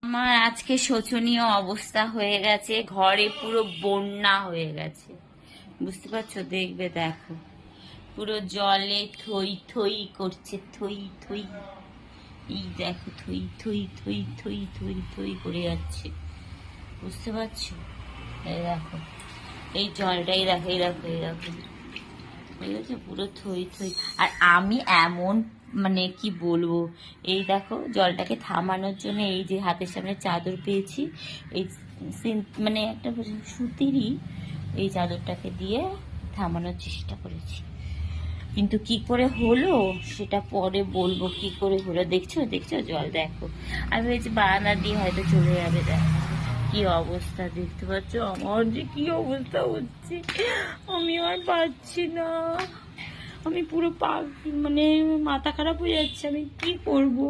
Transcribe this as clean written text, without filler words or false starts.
আমার আজকে শোচনীয় অবস্থা হয়ে গেছে, ঘরে পুরো বন্যা হয়ে গেছে, বুঝতে পারছো? দেখবে, দেখো পুরো জলে থই থই করছে, থই থই। এই দেখো, থই থই থই থই থই থই করে যাচ্ছে, বুঝতে পারছো? এই দেখো, এই জলটাই দেখো, এই দেখো, এই দেখো, ঠিক আছে, পুরো থই থই। আর আমি এমন, মানে কি বলবো, এই দেখো জলটাকে থামানোর জন্য এই যে হাতের সামনে চাদর পেয়েছি, এই মানে একটা সুতিরই এই চাদরটাকে দিয়ে থামানোর চেষ্টা করেছি, কিন্তু কি করে হলো সেটা পরে বলবো। কি করে হলো, দেখছো দেখছো জল দেখো। আমি ভেবেছি বারান্দা দিয়ে হয়তো চলে যাবে, দেখো কি অবস্থা, দেখতে পাচ্ছ আমার যে কি অবস্থা হচ্ছে। আমি আর পাচ্ছি না, আমি পুরো মানে মাথা খারাপ হয়ে যাচ্ছে, আমি কি করবো।